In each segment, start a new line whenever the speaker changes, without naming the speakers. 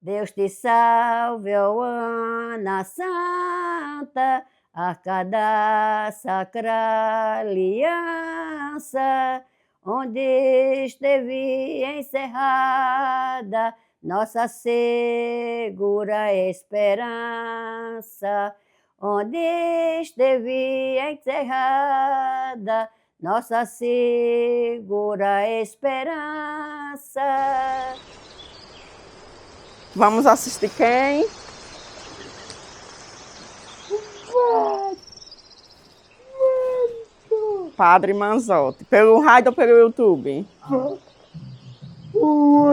Deus te salve, ó Ana Santa, Arca da Sacra Aliança, onde esteve encerrada nossa segura esperança, onde esteve encerrada nossa segura esperança.
Vamos assistir quem? Padre Manzotti. Pelo rádio ou pelo YouTube? O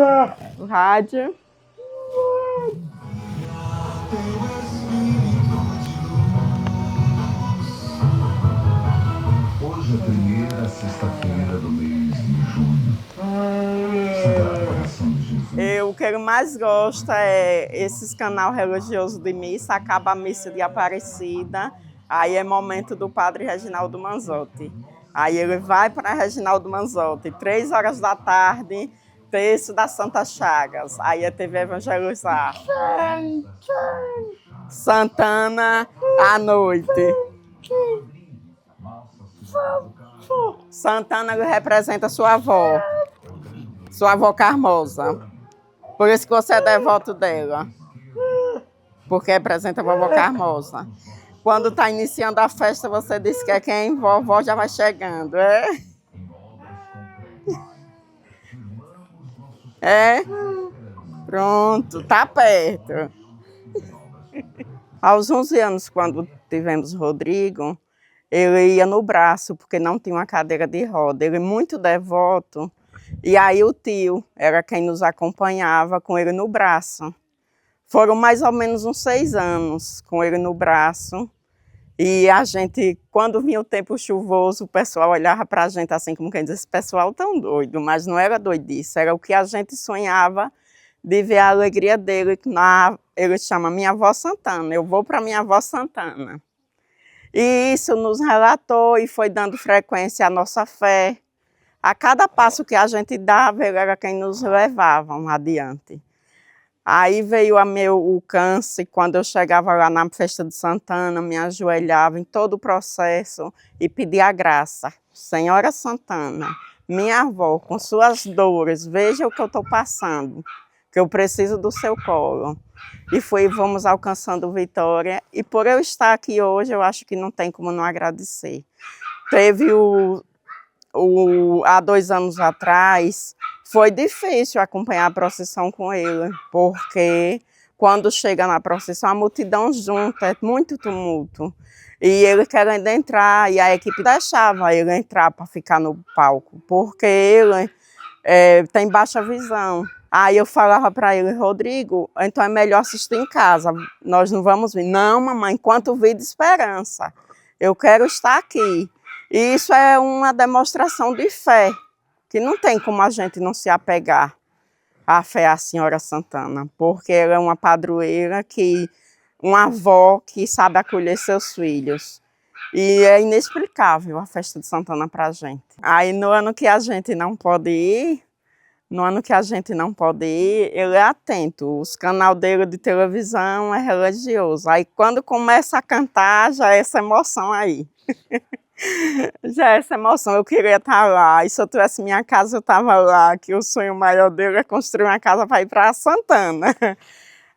rádio.
Hoje é a primeira sexta-feira do mês de junho. Sagrado Coração de Jesus.
O que ele mais gosta é esses canal religioso de missa, acaba a missa de Aparecida, aí é momento do Padre Reginaldo Manzotti. Aí ele vai para Reginaldo Manzotti, 3 horas da tarde, terço da Santa Chagas, aí é TV Evangelizar. Santana à noite. Santana representa sua avó Carmosa. Por isso que você é devoto dela. Porque representa a vovó Carmosa. Quando está iniciando a festa, você diz que é quem? Vovó já vai chegando, é? É? Pronto, tá perto. Aos 11 anos, quando tivemos Rodrigo, ele ia no braço, porque não tinha uma cadeira de roda. Ele muito devoto. E aí o tio era quem nos acompanhava com ele no braço. Foram mais ou menos uns 6 anos com ele no braço. E a gente, quando vinha o tempo chuvoso, o pessoal olhava para a gente assim, como quem diz, esse pessoal tão doido, mas não era doidice, era o que a gente sonhava de ver a alegria dele. Ele chama Minha Avó Santana, eu vou para Minha Avó Santana. E isso nos relatou e foi dando frequência à nossa fé. A cada passo que a gente dava, ele era quem nos levava adiante. Aí veio o câncer, quando eu chegava lá na festa de Santana, me ajoelhava em todo o processo e pedia a graça. Senhora Santana, minha avó, com suas dores, veja o que eu estou passando, que eu preciso do seu colo. E fomos alcançando vitória. E por eu estar aqui hoje, eu acho que não tem como não agradecer. Teve há 2 anos atrás, foi difícil acompanhar a procissão com ele, porque quando chega na procissão, a multidão junta, é muito tumulto. E ele querendo entrar, e a equipe deixava ele entrar para ficar no palco, porque ele tem baixa visão. Aí eu falava para ele, Rodrigo, então é melhor assistir em casa, nós não vamos vir. Não, mamãe, enquanto vida, esperança. Eu quero estar aqui. E isso é uma demonstração de fé, que não tem como a gente não se apegar à fé à Senhora Santana, porque ela é uma padroeira, uma avó que sabe acolher seus filhos. E é inexplicável a festa de Santana para a gente. Aí no ano que a gente não pode ir, ele é atento. Os canais dele de televisão é religioso. Aí quando começa a cantar, já é essa emoção aí. Já é essa emoção, eu queria estar lá, e se eu tivesse minha casa, eu estava lá, que o sonho maior dele é construir uma casa para ir para Santana.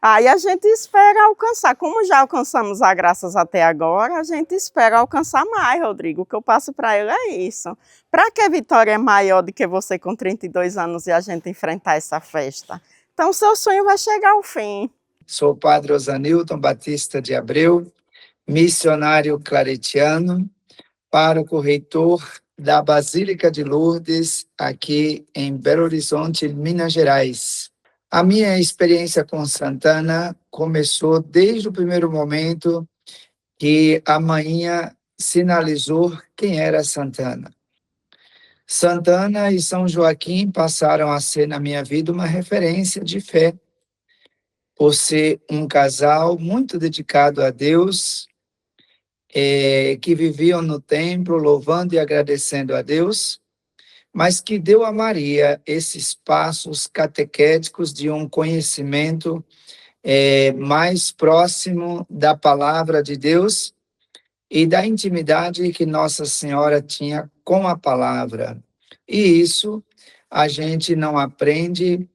Aí a gente espera alcançar, como já alcançamos a graças até agora, a gente espera alcançar mais, Rodrigo. O que eu passo para ele é isso. Para que a vitória é maior do que você com 32 anos e a gente enfrentar essa festa? Então, seu sonho vai chegar ao fim.
Sou o padre Osanilton Batista de Abreu, missionário claretiano, pároco reitor da Basílica de Lourdes, aqui em Belo Horizonte, Minas Gerais. A minha experiência com Santana começou desde o primeiro momento que a manhinha sinalizou quem era Santana. Santana e São Joaquim passaram a ser, na minha vida, uma referência de fé, por ser um casal muito dedicado a Deus, que viviam no templo louvando e agradecendo a Deus, mas que deu a Maria esses passos catequéticos de um conhecimento mais próximo da palavra de Deus e da intimidade que Nossa Senhora tinha com a palavra. E isso a gente não aprende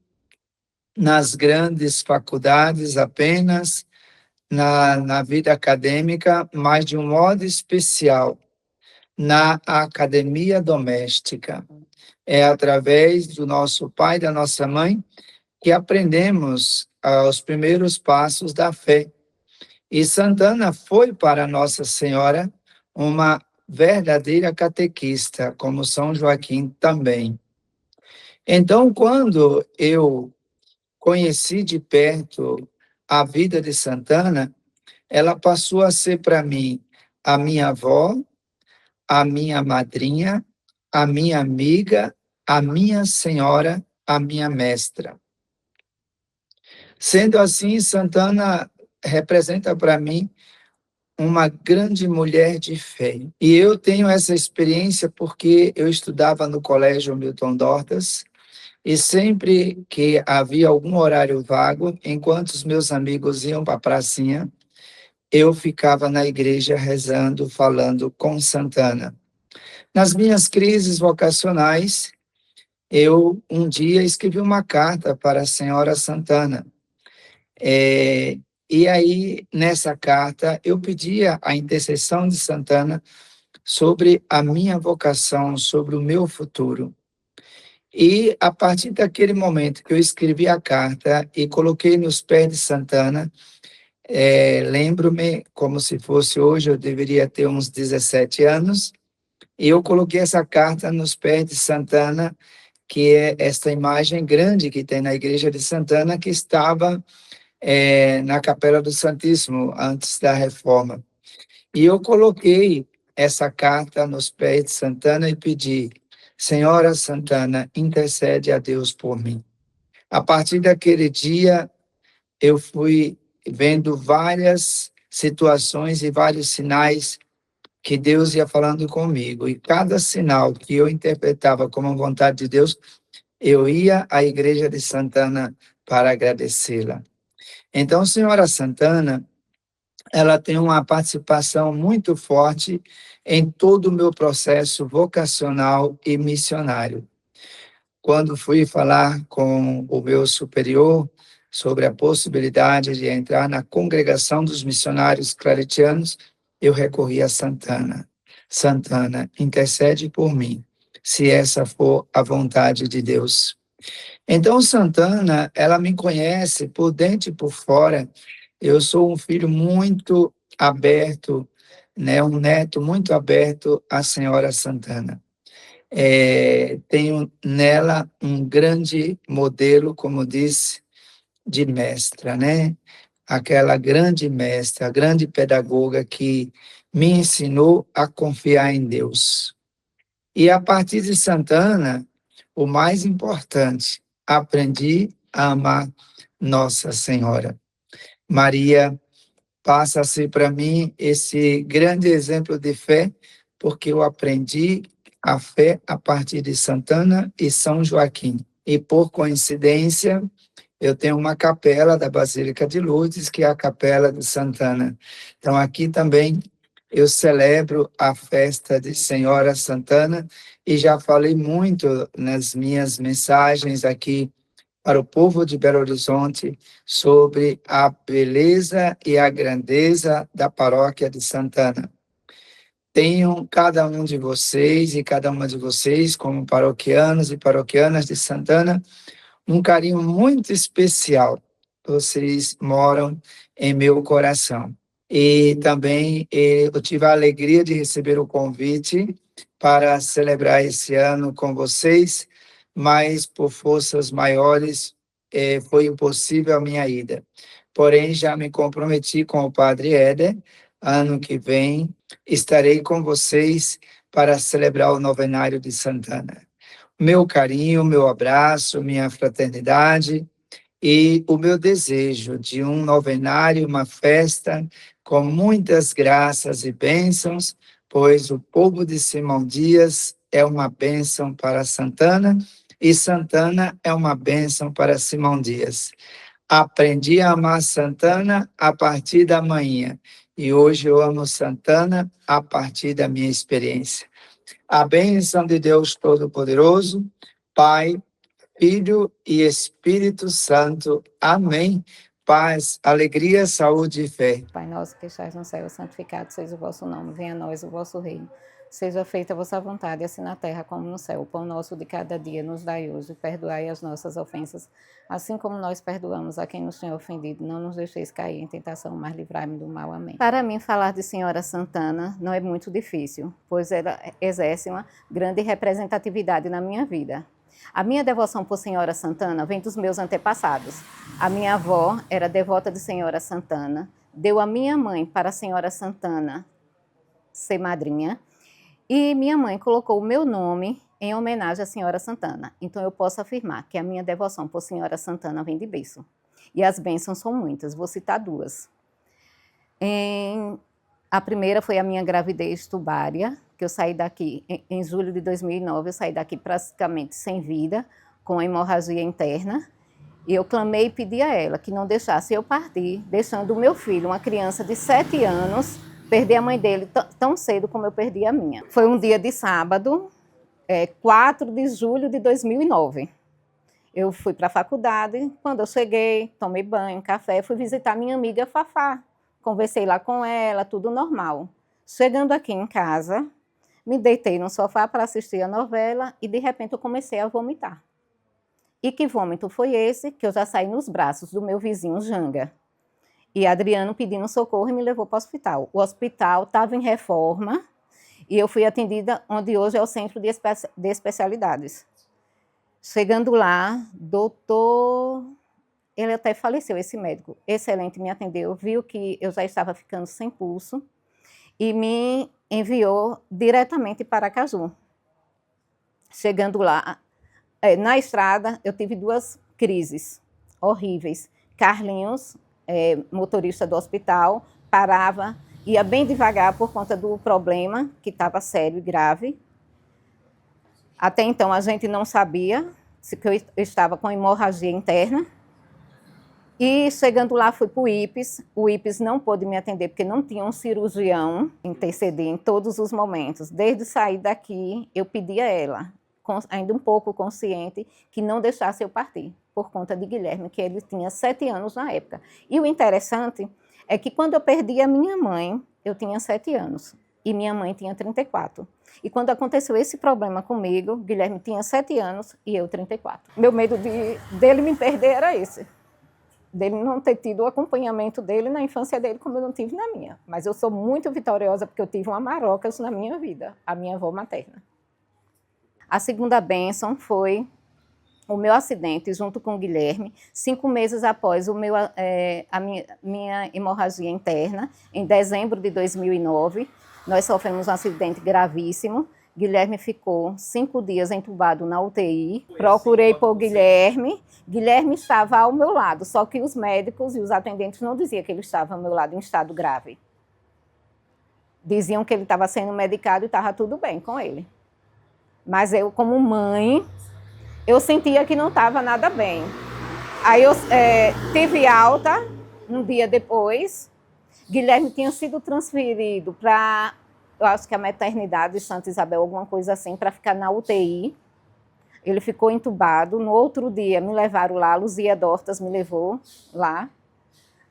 nas grandes faculdades apenas, na vida acadêmica, mas de um modo especial na academia doméstica. É através do nosso pai e da nossa mãe que aprendemos os primeiros passos da fé. E Santana foi para Nossa Senhora uma verdadeira catequista, como São Joaquim também. Então, quando eu conheci de perto a vida de Santana, ela passou a ser para mim a minha avó, a minha madrinha, a minha amiga, a minha senhora, a minha mestra. Sendo assim, Santana representa para mim uma grande mulher de fé. E eu tenho essa experiência porque eu estudava no Colégio Milton Dortas, e sempre que havia algum horário vago, enquanto os meus amigos iam para a pracinha, eu ficava na igreja rezando, falando com Santana. Nas minhas crises vocacionais, eu um dia escrevi uma carta para a Senhora Santana. E aí, nessa carta, eu pedia a intercessão de Santana sobre a minha vocação, sobre o meu futuro. E, a partir daquele momento que eu escrevi a carta e coloquei nos pés de Santana, lembro-me como se fosse hoje, eu deveria ter uns 17 anos, e eu coloquei essa carta nos pés de Santana, que é esta imagem grande que tem na igreja de Santana, que estava na Capela do Santíssimo, antes da reforma. E eu coloquei essa carta nos pés de Santana e pedi: Senhora Santana, intercede a Deus por mim. A partir daquele dia, eu fui vendo várias situações e vários sinais que Deus ia falando comigo. E cada sinal que eu interpretava como vontade de Deus, eu ia à igreja de Santana para agradecê-la. Então, Senhora Santana, ela tem uma participação muito forte em todo o meu processo vocacional e missionário. Quando fui falar com o meu superior sobre a possibilidade de entrar na congregação dos missionários claretianos, eu recorri a Santana. Santana, intercede por mim, se essa for a vontade de Deus. Então, Santana, ela me conhece por dentro e por fora. Eu sou um filho muito aberto, né, um neto muito aberto à Senhora Santana. Tenho nela um grande modelo, como disse, de mestra, né? Aquela grande mestra, a grande pedagoga que me ensinou a confiar em Deus. E a partir de Santana, o mais importante, aprendi a amar Nossa Senhora. Maria passa a ser para mim esse grande exemplo de fé, porque eu aprendi a fé a partir de Santana e São Joaquim. E por coincidência, eu tenho uma capela da Basílica de Lourdes, que é a Capela de Santana. Então aqui também eu celebro a festa de Senhora Santana e já falei muito nas minhas mensagens aqui para o povo de Belo Horizonte sobre a beleza e a grandeza da paróquia de Santana. Tenham cada um de vocês e cada uma de vocês, como paroquianos e paroquianas de Santana, um carinho muito especial. Vocês moram em meu coração. E também eu tive a alegria de receber o convite para celebrar esse ano com vocês, mas por forças maiores foi impossível a minha ida. Porém, já me comprometi com o Padre Éder, ano que vem estarei com vocês para celebrar o novenário de Santana. Meu carinho, meu abraço, minha fraternidade e o meu desejo de um novenário, uma festa com muitas graças e bênçãos, pois o povo de Simão Dias é uma bênção para Santana e Santana é uma bênção para Simão Dias. Aprendi a amar Santana a partir da manhã e hoje eu amo Santana a partir da minha experiência. A bênção de Deus Todo-Poderoso, Pai, Filho e Espírito Santo. Amém. Paz, alegria, saúde e fé.
Pai nosso que estais no céu, santificado seja o vosso nome. Venha a nós o vosso reino. Seja feita a vossa vontade, assim na terra como no céu. O pão nosso de cada dia nos dai hoje. Perdoai as nossas ofensas, assim como nós perdoamos a quem nos tem ofendido. Não nos deixeis cair em tentação, mas livrai-me do mal. Amém. Para mim, falar de Senhora Santana não é muito difícil, pois ela exerce uma grande representatividade na minha vida. A minha devoção por Senhora Santana vem dos meus antepassados. A minha avó era devota de Senhora Santana, deu a minha mãe para a Senhora Santana ser madrinha, e minha mãe colocou o meu nome em homenagem à Senhora Santana. Então eu posso afirmar que a minha devoção por Senhora Santana vem de berço. E as bênçãos são muitas, vou citar duas. A primeira foi a minha gravidez tubária, que eu saí daqui em julho de 2009, eu saí daqui praticamente sem vida, com hemorragia interna, e eu clamei e pedi a ela que não deixasse eu partir, deixando o meu filho, uma criança de 7 anos, perder a mãe dele tão cedo como eu perdi a minha. Foi um dia de sábado, 4 de julho de 2009. Eu fui para a faculdade, quando eu cheguei, tomei banho, café, fui visitar minha amiga Fafá. Conversei lá com ela, tudo normal. Chegando aqui em casa, me deitei no sofá para assistir a novela e, de repente, eu comecei a vomitar. E que vômito foi esse? Que eu já saí nos braços do meu vizinho Janga. E Adriano pedindo socorro e me levou para o hospital. O hospital estava em reforma e eu fui atendida onde hoje é o Centro de Especialidades. Chegando lá, doutor... Ele até faleceu, esse médico excelente, me atendeu, viu que eu já estava ficando sem pulso e me enviou diretamente para Aracaju. Chegando lá, na estrada, eu tive 2 crises horríveis. Carlinhos, motorista do hospital, parava, ia bem devagar por conta do problema, que estava sério e grave. Até então, a gente não sabia se eu estava com hemorragia interna. E chegando lá, fui para o IPES. O IPES não pôde me atender porque não tinha um cirurgião interceder em todos os momentos. Desde sair daqui, eu pedi a ela, ainda um pouco consciente, que não deixasse eu partir, por conta de Guilherme, que ele tinha 7 anos na época. E o interessante é que quando eu perdi a minha mãe, eu tinha 7 anos. E minha mãe tinha 34. E quando aconteceu esse problema comigo, Guilherme tinha 7 anos e eu 34. Meu medo dele me perder era esse. Dele não ter tido o acompanhamento dele na infância dele, como eu não tive na minha. Mas eu sou muito vitoriosa porque eu tive uma Marocas na minha vida, a minha avó materna. A segunda bênção foi o meu acidente junto com o Guilherme, 5 meses após a minha hemorragia interna, em dezembro de 2009. Nós sofremos um acidente gravíssimo. Guilherme ficou 5 dias entubado na UTI. Procurei por Guilherme. Guilherme estava ao meu lado, só que os médicos e os atendentes não diziam que ele estava ao meu lado em estado grave. Diziam que ele estava sendo medicado e estava tudo bem com ele. Mas eu, como mãe, eu sentia que não estava nada bem. Aí eu tive alta um dia depois. Guilherme tinha sido transferido para... eu acho que a maternidade de Santa Isabel, alguma coisa assim, para ficar na UTI. Ele ficou entubado. No outro dia, me levaram lá, a Luzia Dortas me levou lá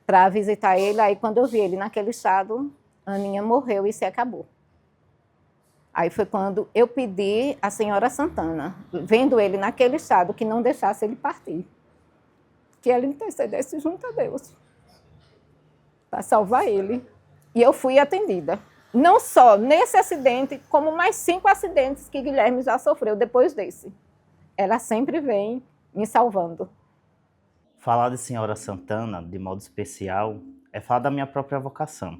para visitar ele. Aí, quando eu vi ele naquele estado, a Aninha morreu e se acabou. Aí foi quando eu pedi à Senhora Santana, vendo ele naquele estado, que não deixasse ele partir. Que ela intercedesse junto a Deus para salvar ele. E eu fui atendida. Não só nesse acidente, como mais 5 acidentes que Guilherme já sofreu depois desse. Ela sempre vem me salvando.
Falar de Senhora Santana, de modo especial, é falar da minha própria vocação.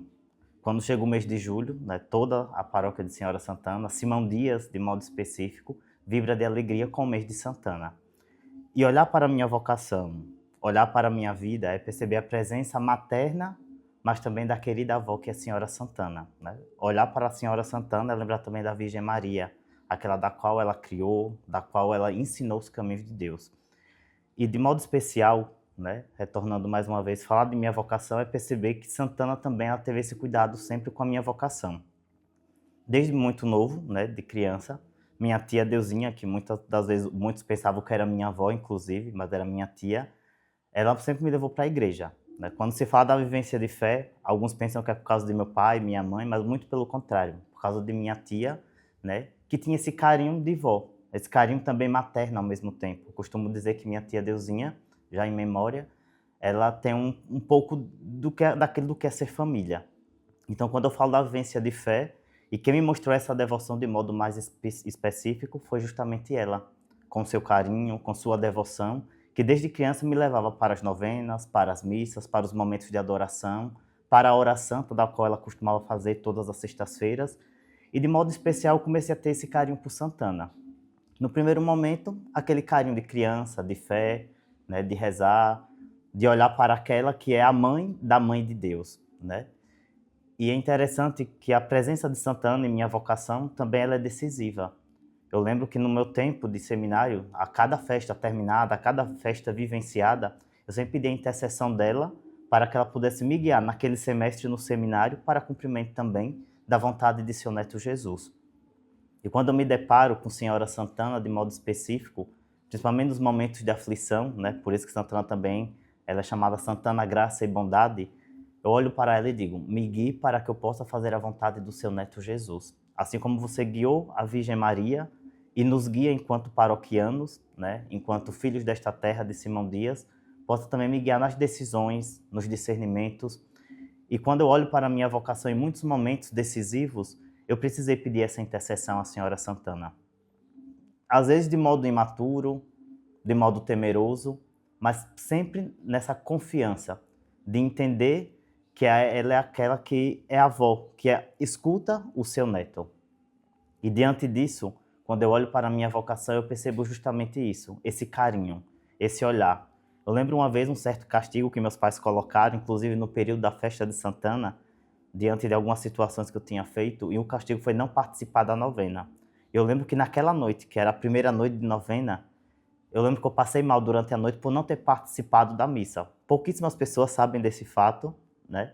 Quando chega o mês de julho, né, toda a paróquia de Senhora Santana, Simão Dias, de modo específico, vibra de alegria com o mês de Santana. E olhar para a minha vocação, olhar para a minha vida, é perceber a presença materna, mas também da querida avó que é a Senhora Santana, né? Olhar para a Senhora Santana é lembrar também da Virgem Maria, aquela da qual ela criou, da qual ela ensinou os caminhos de Deus. E de modo especial, né, retornando mais uma vez, falar de minha vocação é perceber que Santana também ela teve esse cuidado sempre com a minha vocação. Desde muito novo, né, de criança, minha tia Deusinha, que muitas das vezes muitos pensavam que era minha avó, inclusive, mas era minha tia, ela sempre me levou para a igreja. Né? Quando se fala da vivência de fé, alguns pensam que é por causa de meu pai, minha mãe, mas muito pelo contrário, por causa de minha tia, né, que tinha esse carinho de vó, esse carinho também materno ao mesmo tempo. Eu costumo dizer que minha tia Deusinha, já em memória, ela tem um pouco daquilo do que é ser família. Então, quando eu falo da vivência de fé, e quem me mostrou essa devoção de modo mais específico foi justamente ela, com seu carinho, com sua devoção, que desde criança me levava para as novenas, para as missas, para os momentos de adoração, para a hora santa, da qual ela costumava fazer todas as sextas-feiras, e de modo especial comecei a ter esse carinho por Santana. No primeiro momento, aquele carinho de criança, de fé, né, de rezar, de olhar para aquela que é a mãe da mãe de Deus, né? E é interessante que a presença de Santana em minha vocação também ela é decisiva. Eu lembro que no meu tempo de seminário, a cada festa terminada, a cada festa vivenciada, eu sempre pedi a intercessão dela para que ela pudesse me guiar naquele semestre no seminário para cumprimento também da vontade de seu neto Jesus. E quando eu me deparo com Senhora Santana de modo específico, principalmente nos momentos de aflição, né? Por isso que Santana também ela é chamada Santana Graça e Bondade, eu olho para ela e digo, me guie para que eu possa fazer a vontade do seu neto Jesus. Assim como você guiou a Virgem Maria e nos guia enquanto paroquianos, né, enquanto filhos desta terra de Simão Dias, possa também me guiar nas decisões, nos discernimentos. E quando eu olho para a minha vocação em muitos momentos decisivos, eu precisei pedir essa intercessão à Senhora Santana. Às vezes de modo imaturo, de modo temeroso, mas sempre nessa confiança de entender que ela é aquela que é a avó, que escuta o seu neto. E diante disso, quando eu olho para a minha vocação, eu percebo justamente isso, esse carinho, esse olhar. Eu lembro uma vez um certo castigo que meus pais colocaram, inclusive no período da festa de Santana, diante de algumas situações que eu tinha feito, e o castigo foi não participar da novena. Eu lembro que naquela noite, que era a primeira noite de novena, eu lembro que eu passei mal durante a noite por não ter participado da missa. Pouquíssimas pessoas sabem desse fato, né?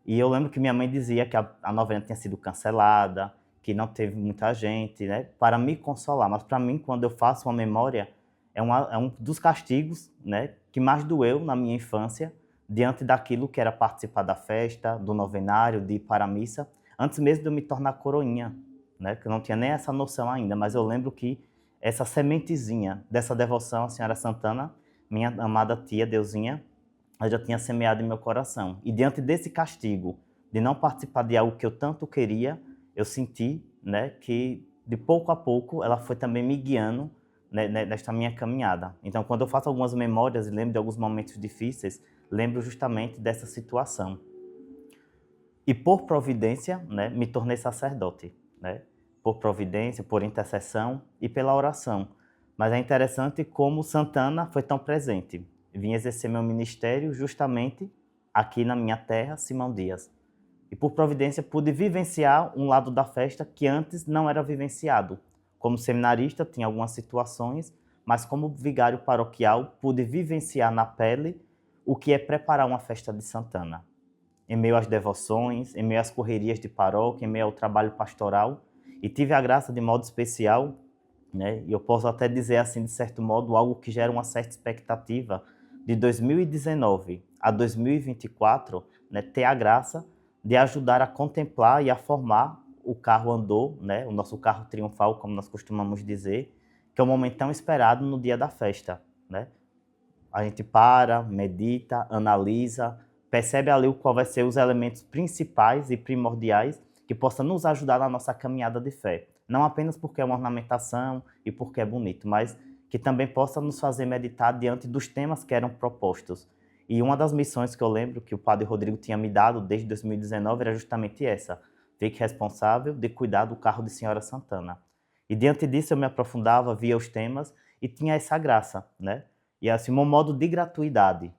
E eu lembro que minha mãe dizia que a novena tinha sido cancelada, que não teve muita gente, né? Para me consolar. Mas para mim, quando eu faço uma memória, é um dos castigos, né, que mais doeu na minha infância, diante daquilo que era participar da festa, do novenário, de ir para a missa, antes mesmo de eu me tornar coroinha, né? Que eu não tinha nem essa noção ainda, mas eu lembro que essa sementezinha dessa devoção à Senhora Santana, minha amada tia Deusinha, ela já tinha semeado em meu coração. E diante desse castigo, de não participar de algo que eu tanto queria, eu senti, né, que de pouco a pouco ela foi também me guiando, né, nesta minha caminhada. Então, quando eu faço algumas memórias e lembro de alguns momentos difíceis, lembro justamente dessa situação. E por providência, né, me tornei sacerdote, né? Por providência, por intercessão e pela oração. Mas é interessante como Santana foi tão presente. Vim exercer meu ministério justamente aqui na minha terra, Simão Dias. E por providência pude vivenciar um lado da festa que antes não era vivenciado. Como seminarista tinha algumas situações, mas como vigário paroquial pude vivenciar na pele o que é preparar uma festa de Santana. Em meio às devoções, em meio às correrias de paróquia, em meio ao trabalho pastoral, e tive a graça de modo especial, né, e eu posso até dizer assim, de certo modo, algo que gera uma certa expectativa, de 2019 a 2024, né, ter a graça de ajudar a contemplar e a formar o carro andor, né, o nosso carro triunfal, como nós costumamos dizer, que é um momento tão esperado no dia da festa, né? A gente para, medita, analisa, percebe ali qual vai ser os elementos principais e primordiais que possa nos ajudar na nossa caminhada de fé. Não apenas porque é uma ornamentação e porque é bonito, mas que também possa nos fazer meditar diante dos temas que eram propostos. E uma das missões que eu lembro que o Padre Rodrigo tinha me dado desde 2019 era justamente essa: fique responsável de cuidar do carro de Senhora Santana. E diante disso eu me aprofundava, via os temas e tinha essa graça, né? E assim, um modo de gratuidade.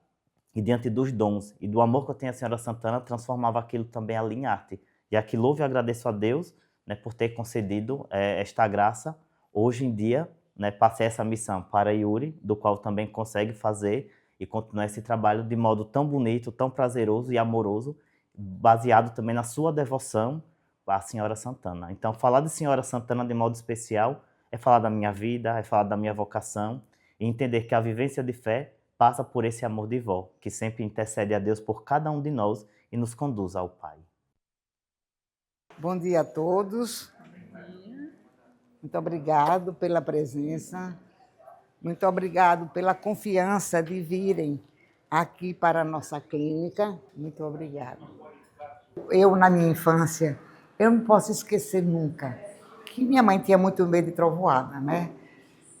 E diante dos dons e do amor que eu tenho à Senhora Santana, transformava aquilo também ali em arte. E aqui louvo e agradeço a Deus, né, por ter concedido esta graça Hoje em dia, né, passei essa missão para Yuri, do qual também consegue fazer e continuar esse trabalho de modo tão bonito, tão prazeroso e amoroso, baseado também na sua devoção à Senhora Santana. Então, falar de Senhora Santana de modo especial é falar da minha vida, é falar da minha vocação e entender que a vivência de fé passa por esse amor de vó, que sempre intercede a Deus por cada um de nós e nos conduz ao Pai.
Bom dia a todos. Muito obrigado pela presença. Muito obrigado pela confiança de virem aqui para a nossa clínica. Muito obrigado. Eu, na minha infância, eu não posso esquecer nunca que minha mãe tinha muito medo de trovoada, né?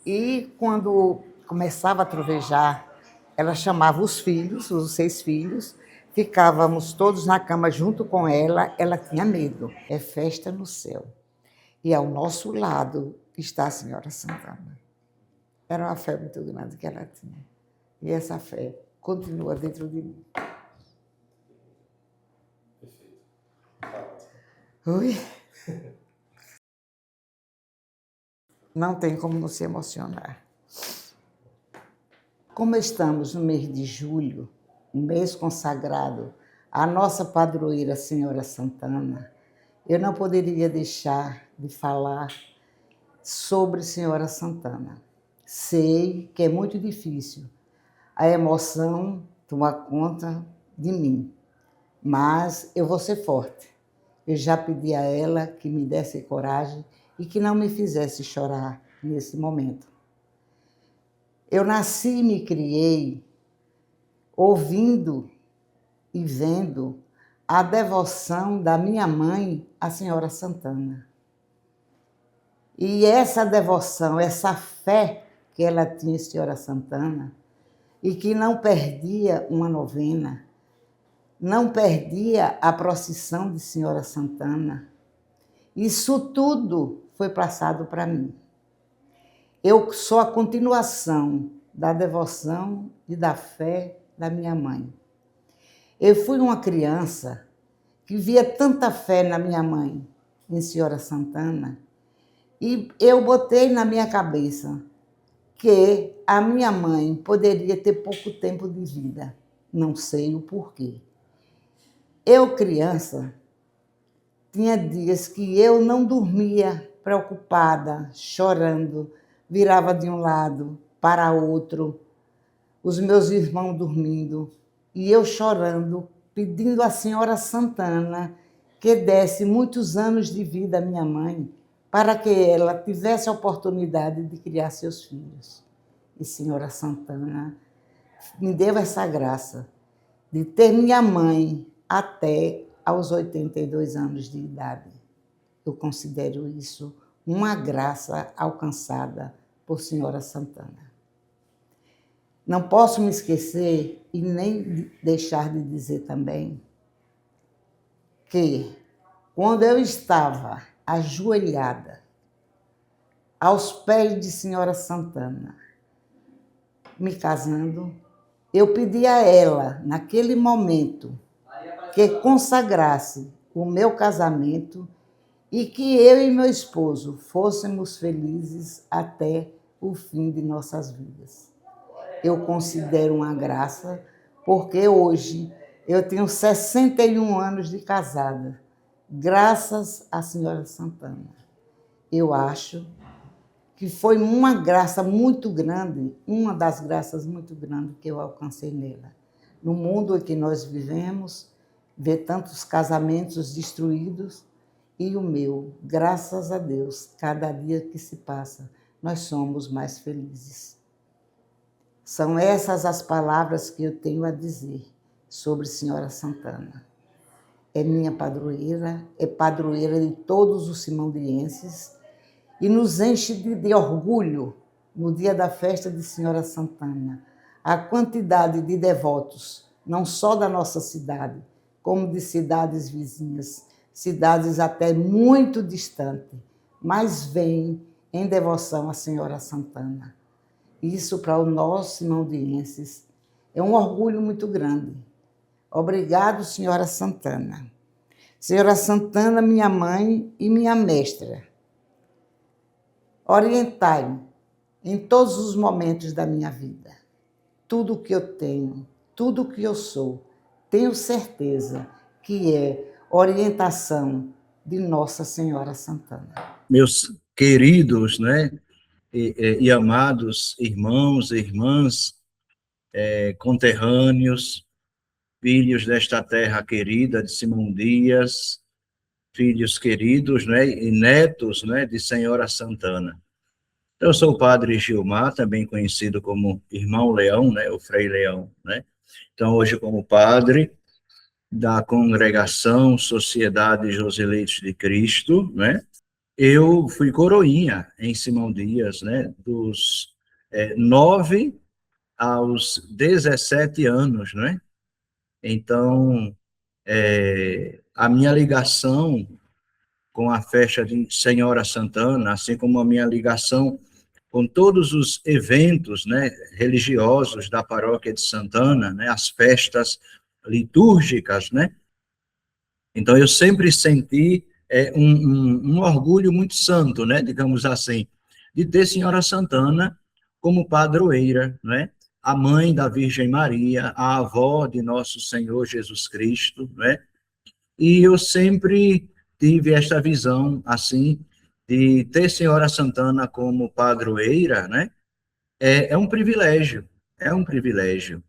E quando começava a trovejar, ela chamava os filhos, os 6 filhos, ficávamos todos na cama junto com ela, ela tinha medo. É festa no céu. E ao nosso lado está a Senhora Santana. Era uma fé muito grande que ela tinha. E essa fé continua dentro de mim. Ui. Não tem como não se emocionar. Como estamos no mês de julho, um mês consagrado à nossa padroeira Senhora Santana, eu não poderia deixar de falar sobre Senhora Santana. Sei que é muito difícil a emoção tomar conta de mim, mas eu vou ser forte. Eu já pedi a ela que me desse coragem e que não me fizesse chorar nesse momento. Eu nasci e me criei ouvindo e vendo a devoção da minha mãe à Senhora Santana. E essa devoção, essa fé que ela tinha em Senhora Santana, e que não perdia uma novena, não perdia a procissão de Senhora Santana, isso tudo foi passado para mim. Eu sou a continuação da devoção e da fé da minha mãe. Eu fui uma criança que via tanta fé na minha mãe, em Senhora Santana, e eu botei na minha cabeça que a minha mãe poderia ter pouco tempo de vida. Não sei o porquê. Eu, criança, tinha dias que eu não dormia, preocupada, chorando, virava de um lado para outro, os meus irmãos dormindo, e eu chorando, pedindo à Senhora Santana que desse muitos anos de vida à minha mãe, para que ela tivesse a oportunidade de criar seus filhos. E Senhora Santana me deu essa graça de ter minha mãe até aos 82 anos de idade. Eu considero isso uma graça alcançada por Senhora Santana. Não posso me esquecer e nem deixar de dizer também que, quando eu estava ajoelhada aos pés de Senhora Santana, me casando, eu pedi a ela, naquele momento, que consagrasse o meu casamento e que eu e meu esposo fôssemos felizes até o fim de nossas vidas. Eu considero uma graça, porque hoje eu tenho 61 anos de casada, graças à Senhora Santana. Eu acho que foi uma graça muito grande, uma das graças muito grandes que eu alcancei nela. No mundo em que nós vivemos, ver tantos casamentos destruídos, e o meu, graças a Deus, cada dia que se passa, nós somos mais felizes. São essas as palavras que eu tenho a dizer sobre Senhora Santana. É minha padroeira, é padroeira de todos os simondienses e nos enche de orgulho no dia da festa de Senhora Santana. A quantidade de devotos, não só da nossa cidade, como de cidades vizinhas, cidades até muito distantes, mas vêm em devoção à Senhora Santana. Isso, para os nossos simondienses, é um orgulho muito grande. Obrigado, Senhora Santana. Senhora Santana, minha mãe e minha mestra. orientai-me em todos os momentos da minha vida. Tudo que eu tenho, tudo que eu sou, tenho certeza que é orientação de Nossa Senhora Santana.
Meus queridos, né, e amados irmãos e irmãs, conterrâneos, filhos desta terra querida de Simão Dias, filhos queridos, né, e netos, né, de Senhora Santana. Eu sou o padre Gilmar, também conhecido como Irmão Leão, né, o Frei Leão, né. Então, hoje, como padre da congregação Sociedade Joselites de Cristo, né, eu fui coroinha em Simão Dias, né, dos 9 aos 17 anos, né? Então, a minha ligação com a festa de Senhora Santana, assim como a minha ligação com todos os eventos, né, religiosos da paróquia de Santana, né, as festas litúrgicas, né? Então, eu sempre senti um orgulho muito santo, né, digamos assim, de ter Senhora Santana como padroeira, né, a mãe da Virgem Maria, a avó de nosso Senhor Jesus Cristo, né, e eu sempre tive esta visão, assim, de ter Senhora Santana como padroeira, né, é um privilégio, é um privilégio.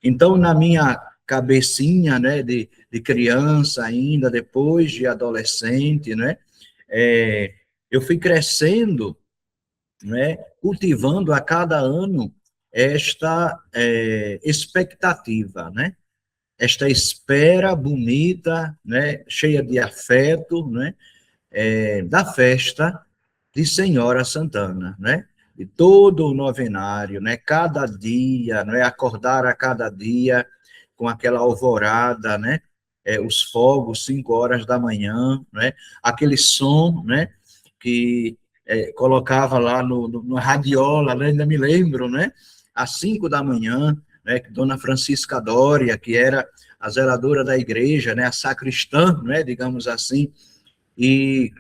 Então, na minha cabecinha, né, de criança ainda, depois de adolescente, né, eu fui crescendo, né, cultivando a cada ano esta expectativa, né, esta espera bonita, né, cheia de afeto, né, da festa de Senhora Santana, né? De todo o novenário, né? Cada dia, né? Acordar a cada dia com aquela alvorada, né? Os fogos, 5 horas da manhã, né? Aquele som, né? Que colocava lá no radiola, né? Ainda me lembro, né? Às 5 da manhã, né? Dona Francisca Dória, que era a zeladora da igreja, né? A sacristã, né? Digamos assim, e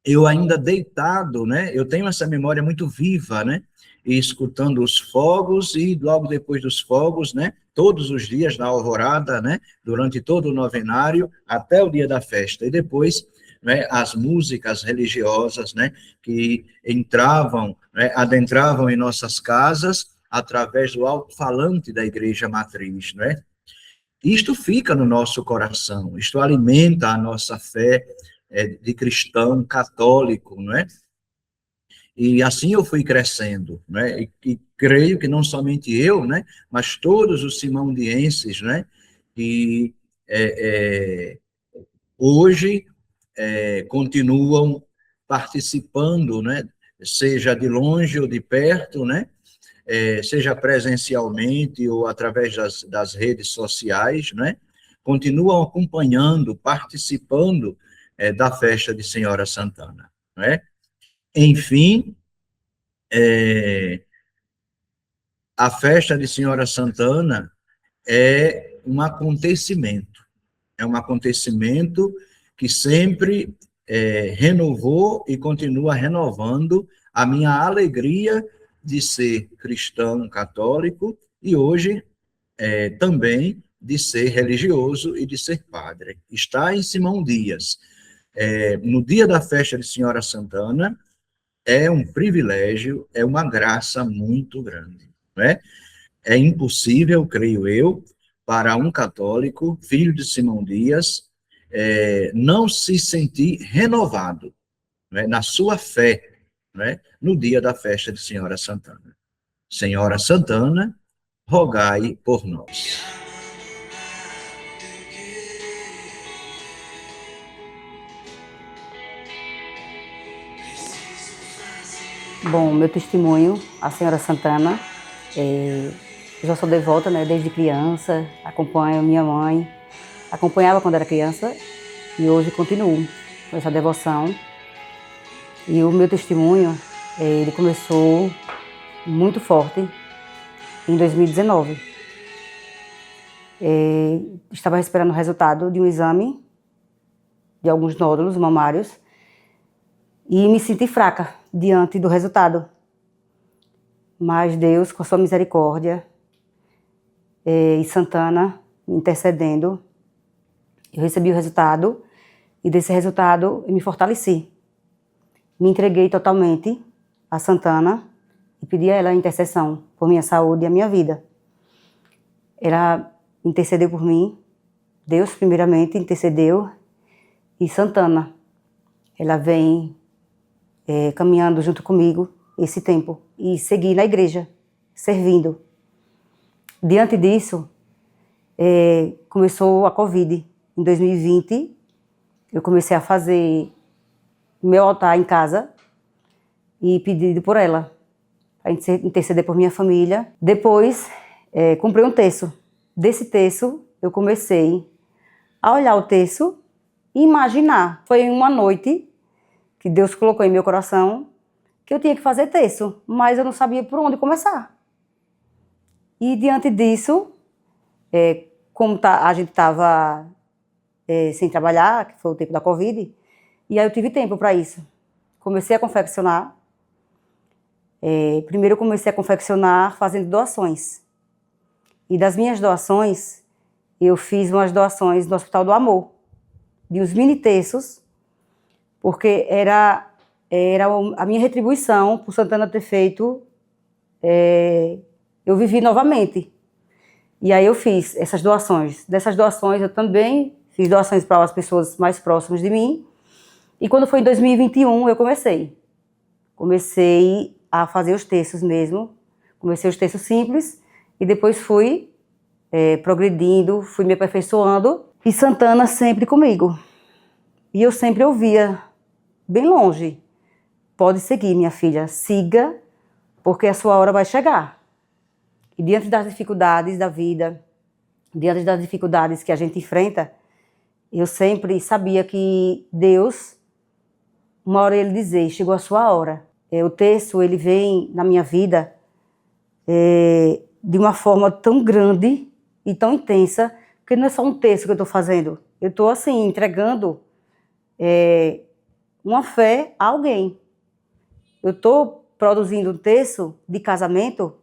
eu ainda deitado, né? Eu tenho essa memória muito viva, né? E escutando os fogos e logo depois dos fogos, né? Todos os dias na alvorada, né? Durante todo o novenário até o dia da festa. E depois, né? As músicas religiosas, né? Que entravam, né? Adentravam em nossas casas através do alto-falante da igreja matriz, né? Isto fica no nosso coração, isto alimenta a nossa fé de cristão católico, não é? E assim eu fui crescendo, né? E creio que não somente eu, né? Mas todos os simondienses, né? Que hoje continuam participando, né? Seja de longe ou de perto, né? Seja presencialmente ou através das redes sociais, né? Continuam acompanhando, participando da festa de Senhora Santana, né? Enfim, a festa de Senhora Santana é um acontecimento que sempre renovou e continua renovando a minha alegria de ser cristão católico e hoje também de ser religioso e de ser padre. Está em Simão Dias. No dia da festa de Senhora Santana, é um privilégio, é uma graça muito grande, né? É impossível, creio eu, para um católico, filho de Simão Dias, não se sentir renovado, né, na sua fé, né, no dia da festa de Senhora Santana. Senhora Santana, rogai por nós.
Bom, meu testemunho, a Senhora Santana, eu já sou devota, né, desde criança, acompanho minha mãe, acompanhava quando era criança e hoje continuo com essa devoção. E o meu testemunho, ele começou muito forte em 2019. Estava esperando o resultado de um exame de alguns nódulos mamários e me senti fraca diante do resultado. Mas Deus, com sua misericórdia, e Santana intercedendo, eu recebi o resultado e desse resultado eu me fortaleci. Me entreguei totalmente a Santana e pedi a ela a intercessão por minha saúde e a minha vida. Ela intercedeu por mim, Deus primeiramente intercedeu, e Santana, ela vem caminhando junto comigo esse tempo e segui na igreja, servindo. Diante disso, começou a Covid. Em 2020, eu comecei a fazer meu altar em casa e pedido por ela, para interceder por minha família. Depois, comprei um terço. Desse terço, eu comecei a olhar o terço e imaginar. Foi uma noite que Deus colocou em meu coração que eu tinha que fazer terço, mas eu não sabia por onde começar. E diante disso, como a gente estava sem trabalhar, que foi o tempo da Covid, e aí eu tive tempo para isso. Comecei a confeccionar. Primeiro eu comecei a confeccionar fazendo doações. E das minhas doações, eu fiz umas doações no Hospital do Amor, de uns mini terços, porque era a minha retribuição por Santana ter feito, eu vivi novamente. E aí eu fiz essas doações. Dessas doações eu também fiz doações para as pessoas mais próximas de mim. E quando foi em 2021 eu comecei a fazer os terços mesmo. Comecei os terços simples e depois fui progredindo, fui me aperfeiçoando. E Santana sempre comigo. E eu sempre ouvia, bem longe, pode seguir, minha filha, siga, porque a sua hora vai chegar. E diante das dificuldades da vida, diante das dificuldades que a gente enfrenta, eu sempre sabia que Deus, uma hora ele dizer, chegou a sua hora. O terço, ele vem na minha vida de uma forma tão grande e tão intensa, que não é só um terço que eu estou fazendo. Eu estou, assim, entregando uma fé a alguém. Eu estou produzindo um terço de casamento,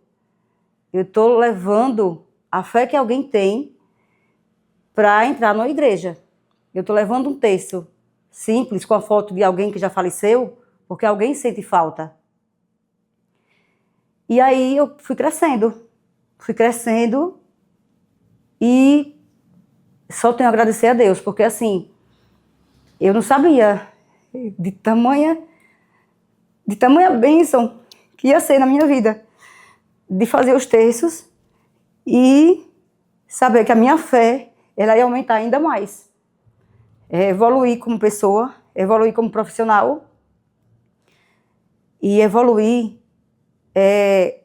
eu estou levando a fé que alguém tem para entrar numa igreja. Eu estou levando um terço simples com a foto de alguém que já faleceu, porque alguém sente falta. E aí eu fui crescendo e só tenho a agradecer a Deus, porque assim, eu não sabia de tamanha bênção que ia ser na minha vida, de fazer os terços e saber que a minha fé ela ia aumentar ainda mais. Evoluir como pessoa, evoluir como profissional e evoluir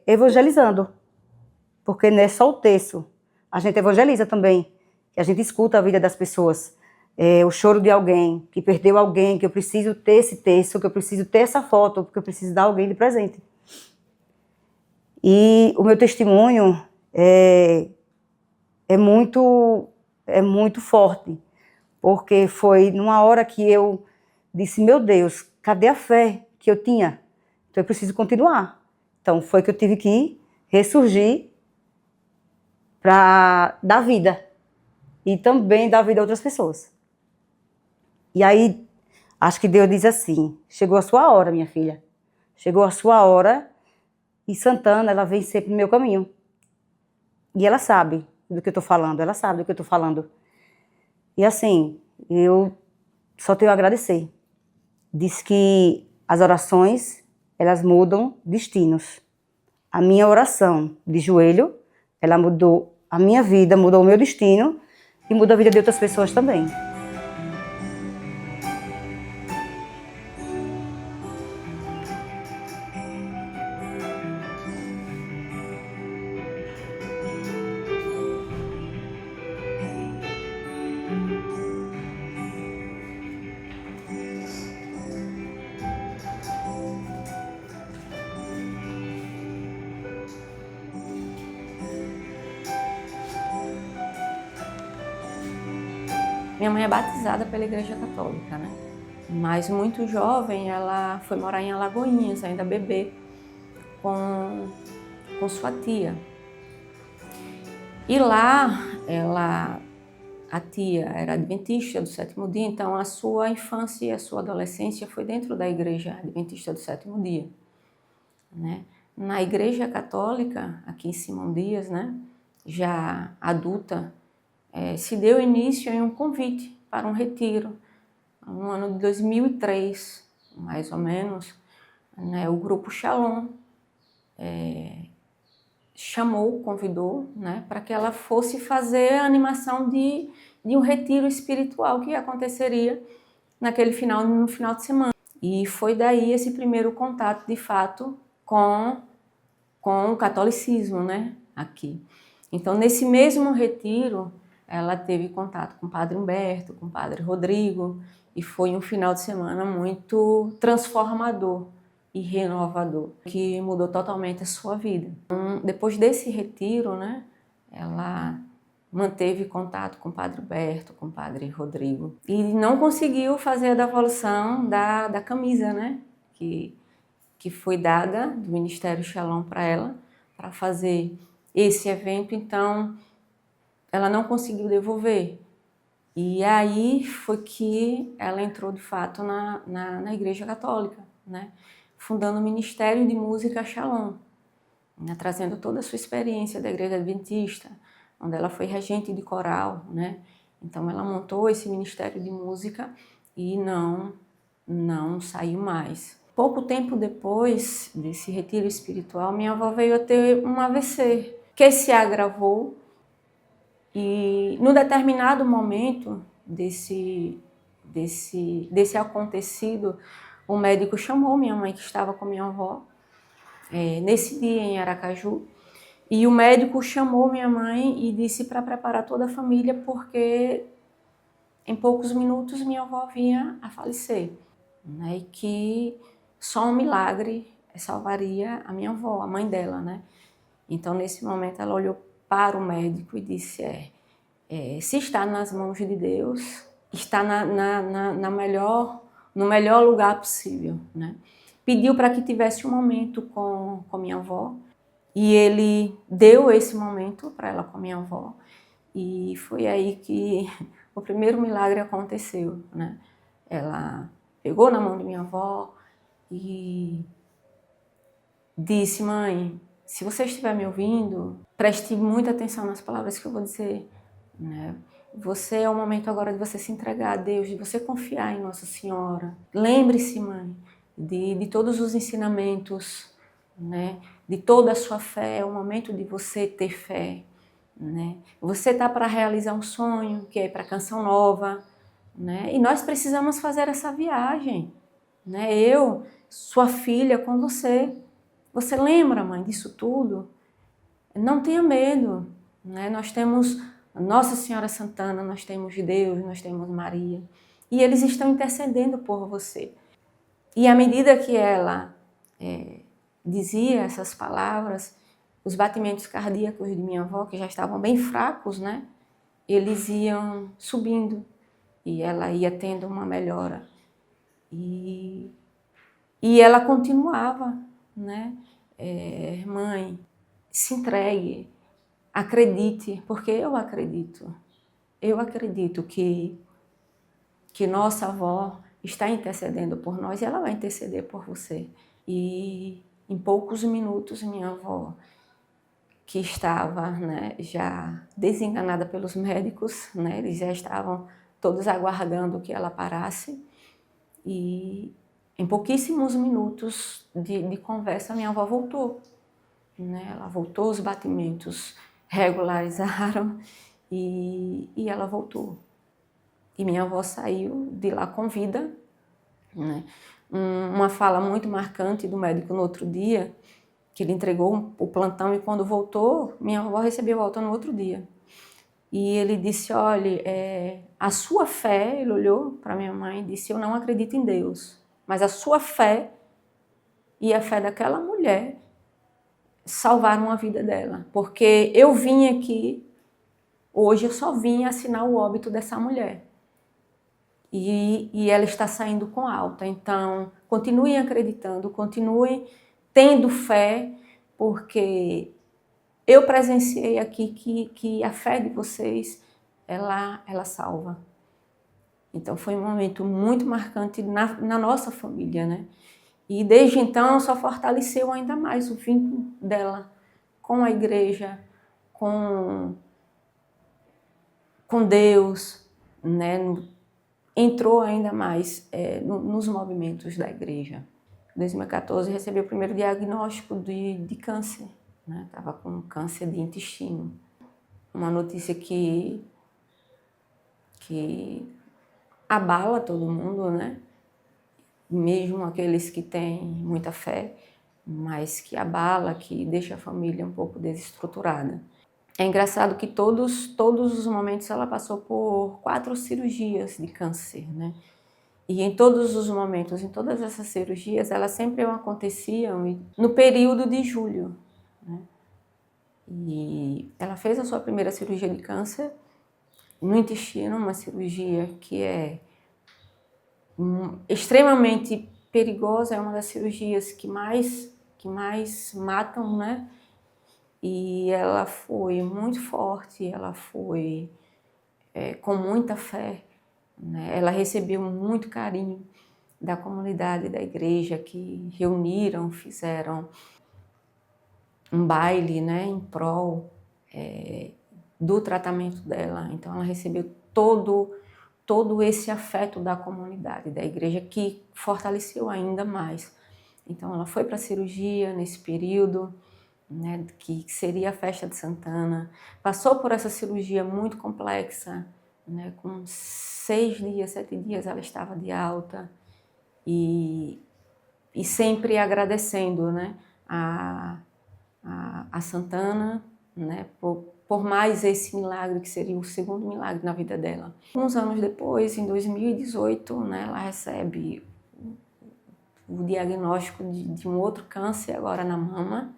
evangelizando. Porque não é só o terço, a gente evangeliza também, que a gente escuta a vida das pessoas. O choro de alguém, que perdeu alguém, que eu preciso ter esse terço, que eu preciso ter essa foto, porque eu preciso dar alguém de presente. E o meu testemunho é muito forte, porque foi numa hora que eu disse, meu Deus, cadê a fé que eu tinha? Então eu preciso continuar. Então foi que eu tive que ressurgir para dar vida e também dar vida a outras pessoas. E aí, acho que Deus diz assim, chegou a sua hora, minha filha. Chegou a sua hora e Santana, ela vem sempre no meu caminho. E ela sabe do que eu estou falando, ela sabe do que eu estou falando. E assim, eu só tenho a agradecer. Diz que as orações, elas mudam destinos. A minha oração de joelho, ela mudou a minha vida, mudou o meu destino e muda a vida de outras pessoas também.
Minha mãe é batizada pela Igreja Católica, né? Mas muito jovem, ela foi morar em Alagoinhas, ainda bebê, com sua tia. E lá, a tia era adventista do sétimo dia, então a sua infância e a sua adolescência foi dentro da igreja adventista do sétimo dia, né? Na igreja católica, aqui em Simão Dias, né, já adulta, se deu início em um convite para um retiro, no ano de 2003, mais ou menos, né, o grupo Shalom convidou, né, para que ela fosse fazer a animação de um retiro espiritual que aconteceria no final de semana. E foi daí esse primeiro contato, de fato, com o catolicismo, né, aqui. Então, nesse mesmo retiro, ela teve contato com o padre Humberto, com o padre Rodrigo, e foi um final de semana muito transformador e renovador, que mudou totalmente a sua vida. Depois desse retiro, né, ela manteve contato com o padre Humberto, com o padre Rodrigo, e não conseguiu fazer a devolução da camisa, né, que foi dada do Ministério Shalom para ela, para fazer esse evento, então ela não conseguiu devolver. E aí foi que ela entrou de fato na Igreja Católica, né? Fundando o Ministério de Música Shalom, né? Trazendo toda a sua experiência da Igreja Adventista, onde ela foi regente de coral, né? Então ela montou esse Ministério de Música e não saiu mais. Pouco tempo depois desse retiro espiritual, minha avó veio a ter um AVC, que se agravou. E num determinado momento desse acontecido, o médico chamou minha mãe, que estava com minha avó, nesse dia em Aracaju, e o médico chamou minha mãe e disse para preparar toda a família, porque em poucos minutos minha avó vinha a falecer, né? E que só um milagre salvaria a minha avó, a mãe dela, né? Então, nesse momento, ela olhou para o médico e disse, se está nas mãos de Deus, está no melhor lugar possível, né? Pediu para que tivesse um momento com minha avó, e ele deu esse momento para ela com minha avó, e foi aí que o primeiro milagre aconteceu, né? Ela pegou na mão de minha avó e disse, mãe, se você estiver me ouvindo, preste muita atenção nas palavras que eu vou dizer, né? Você é o momento agora de você se entregar a Deus, de você confiar em Nossa Senhora. Lembre-se, mãe, de todos os ensinamentos, né? De toda a sua fé. É o momento de você ter fé, né? Você está para realizar um sonho, que é ir para a Canção Nova, né? E nós precisamos fazer essa viagem, né? Eu, sua filha, com você. Você lembra, mãe, disso tudo? Não tenha medo, né? Nós temos Nossa Senhora Santana, nós temos Deus, nós temos Maria. E eles estão intercedendo por você. E à medida que ela dizia essas palavras, os batimentos cardíacos de minha avó, que já estavam bem fracos, né? Eles iam subindo e ela ia tendo uma melhora. E ela continuava, né? Mãe, se entregue, acredite, porque eu acredito que nossa avó está intercedendo por nós e ela vai interceder por você. E em poucos minutos minha avó, que estava, né, já desenganada pelos médicos, né, eles já estavam todos aguardando que ela parasse, e em pouquíssimos minutos de conversa, minha avó voltou, né? Ela voltou, os batimentos regularizaram e ela voltou. E minha avó saiu de lá com vida, né? Uma fala muito marcante do médico no outro dia, que ele entregou o plantão e quando voltou, minha avó recebeu alta no outro dia. E ele disse, olha, a sua fé, ele olhou para minha mãe e disse, eu não acredito em Deus, mas a sua fé e a fé daquela mulher salvaram a vida dela. Porque eu vim aqui, hoje eu só vim assinar o óbito dessa mulher. e ela está saindo com alta. Então, continuem acreditando, continuem tendo fé, porque eu presenciei aqui que a fé de vocês, ela salva. Então, foi um momento muito marcante na nossa família, né? E desde então só fortaleceu ainda mais o vínculo dela com a igreja, com Deus, né? Entrou ainda mais nos movimentos da igreja. Em 2014 recebeu o primeiro diagnóstico de câncer, né? Estava com câncer de intestino. Uma notícia que abala todo mundo, né? Mesmo aqueles que têm muita fé, mas que abala, que deixa a família um pouco desestruturada. É engraçado que todos os momentos ela passou por 4 cirurgias de câncer, né? E em todos os momentos, em todas essas cirurgias, elas sempre aconteciam no período de julho, né? E ela fez a sua primeira cirurgia de câncer no intestino, uma cirurgia que é extremamente perigosa, é uma das cirurgias que mais matam, né? E ela foi muito forte, ela foi com muita fé, né? Ela recebeu muito carinho da comunidade da igreja, que reuniram, fizeram um baile, né, em prol do tratamento dela. Então ela recebeu todo esse afeto da comunidade, da igreja, que fortaleceu ainda mais. Então ela foi para a cirurgia nesse período, né, que seria a festa de Santana, passou por essa cirurgia muito complexa, né, com 6 dias, 7 dias ela estava de alta, e sempre agradecendo, né, a Santana, né, por mais esse milagre, que seria o segundo milagre na vida dela. Uns anos depois, em 2018, né, ela recebe o diagnóstico de um outro câncer, agora na mama.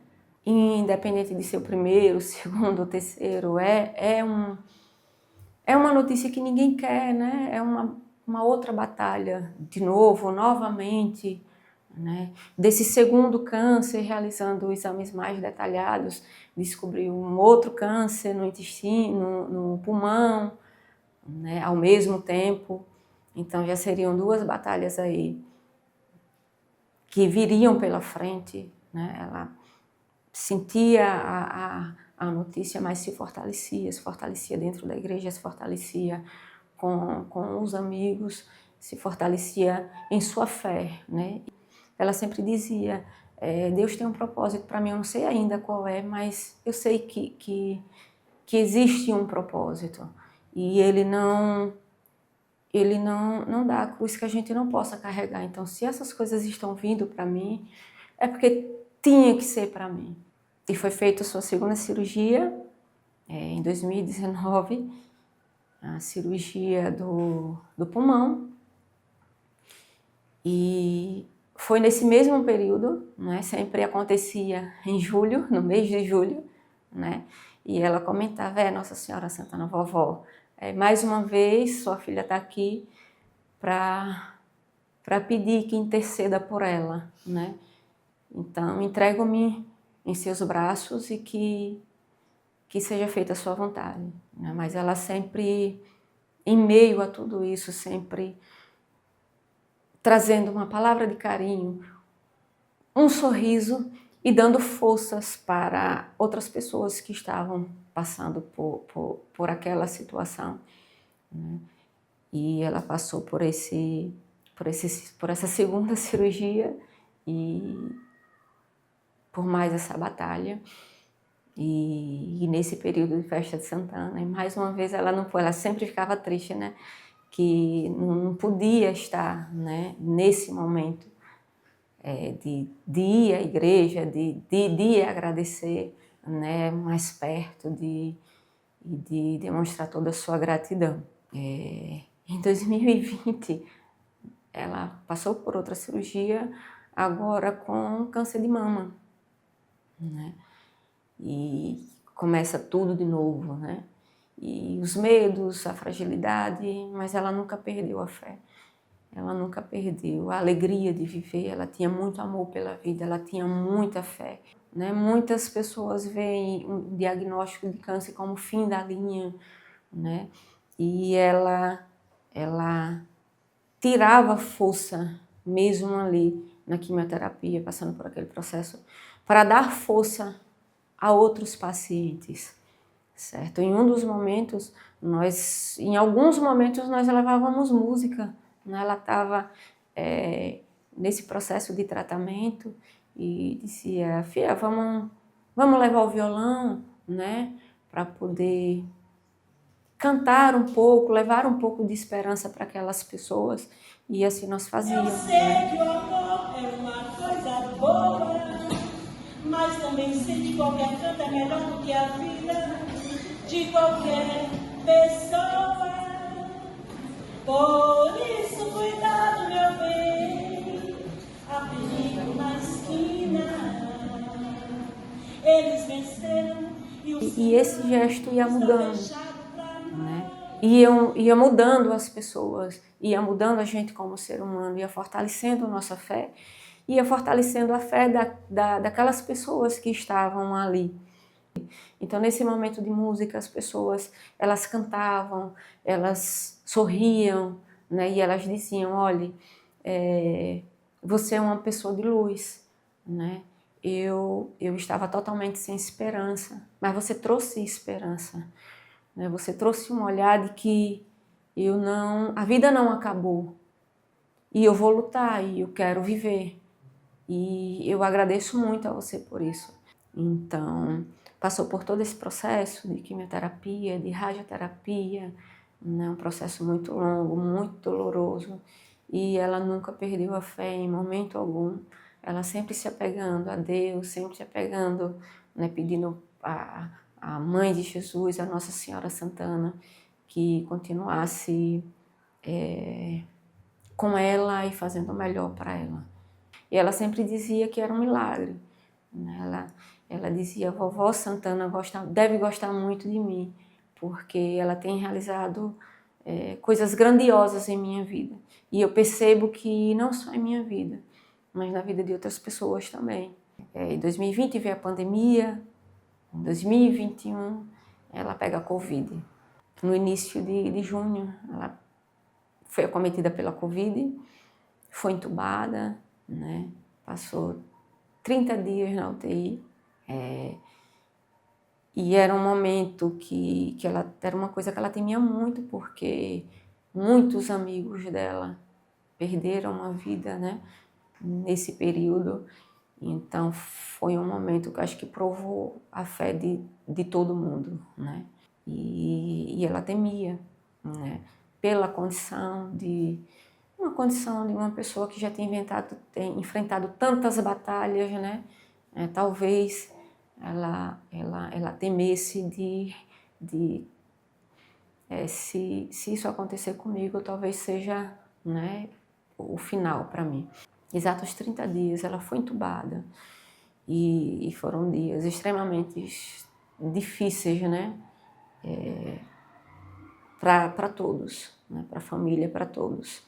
Independente de ser o primeiro, o segundo, o terceiro, é uma notícia que ninguém quer, né? É uma outra batalha, de novo, novamente, né? Desse segundo câncer, realizando exames mais detalhados, descobriu um outro câncer no intestino, no pulmão, né? Ao mesmo tempo. Então já seriam 2 batalhas aí que viriam pela frente, né? Ela sentia a notícia, mas se fortalecia dentro da igreja, se fortalecia com os amigos, se fortalecia em sua fé, né? Ela sempre dizia, Deus tem um propósito para mim, eu não sei ainda qual é, mas eu sei que existe um propósito, e Ele não dá a cruz que a gente não possa carregar. Então, se essas coisas estão vindo para mim, é porque tinha que ser para mim. E foi feita a sua segunda cirurgia, em 2019, a cirurgia do pulmão. E foi nesse mesmo período, né? Sempre acontecia em julho, no mês de julho, né? E ela comentava, Nossa Senhora Santana, vovó, mais uma vez sua filha está aqui para pedir que interceda por ela, né? Então, entrego-me em seus braços e que seja feita a sua vontade, né? Mas ela sempre, em meio a tudo isso, sempre trazendo uma palavra de carinho, um sorriso e dando forças para outras pessoas que estavam passando por aquela situação, né? E ela passou por essa segunda cirurgia e por mais essa batalha, e nesse período de festa de Santana, e mais uma vez ela sempre ficava triste, né, que não podia estar, né, nesse momento de ir à igreja, de agradecer, né, mais perto, de demonstrar toda a sua gratidão. Em 2020, ela passou por outra cirurgia, agora com câncer de mama, né? E começa tudo de novo, né? e os medos, a fragilidade, mas ela nunca perdeu a fé. Ela nunca perdeu a alegria de viver, ela tinha muito amor pela vida, ela tinha muita fé. Né? Muitas pessoas veem o diagnóstico de câncer como fim da linha, né? E ela tirava força mesmo ali na quimioterapia, passando por aquele processo, para dar força a outros pacientes, certo? Em alguns momentos nós levávamos música, né? Ela estava nesse processo de tratamento e dizia, filha, vamos levar o violão, né? Para poder cantar um pouco, levar um pouco de esperança para aquelas pessoas, e assim nós fazíamos.
Eu sei que o amor é uma coisa boa, mas também sei que qualquer canto é melhor do que a vida de qualquer pessoa. Por isso, cuidado, meu bem, há perigo na esquina. Eles venceram
e esse gesto ia mudando. Né? Ia mudando as pessoas, ia mudando a gente como ser humano, ia fortalecendo a nossa fé, ia fortalecendo a fé daquelas pessoas que estavam ali. Então, nesse momento de música, as pessoas, elas cantavam, elas sorriam, né? E elas diziam, olha, você é uma pessoa de luz, né? Eu estava totalmente sem esperança, mas você trouxe esperança. Você trouxe um olhar de que a vida não acabou e eu vou lutar e eu quero viver. E eu agradeço muito a você por isso. Então, passou por todo esse processo de quimioterapia, de radioterapia, né? Um processo muito longo, muito doloroso. E ela nunca perdeu a fé em momento algum. Ela sempre se apegando a Deus, sempre se apegando, né? Pedindo a Mãe de Jesus, a Nossa Senhora Santana, que continuasse com ela e fazendo o melhor para ela. E ela sempre dizia que era um milagre. Né? Ela dizia, vovó Santana deve gostar muito de mim, porque ela tem realizado coisas grandiosas em minha vida. E eu percebo que não só em minha vida, mas na vida de outras pessoas também. Em 2020 veio a pandemia. Em 2021, ela pega a Covid. No início de junho, ela foi acometida pela Covid, foi entubada, né? Passou 30 dias na UTI. E era um momento que era uma coisa que ela temia muito, porque muitos amigos dela perderam a vida, né? Nesse período. Então, foi um momento que eu acho que provou a fé de todo mundo, né? E ela temia, né? Pela condição de uma pessoa que já tem enfrentado tantas batalhas, né? Talvez ela temesse se isso acontecer comigo, talvez seja, né, o final para mim. Exatos 30 dias, ela foi entubada e foram dias extremamente difíceis, né? Para todos, né? Para a família, para todos.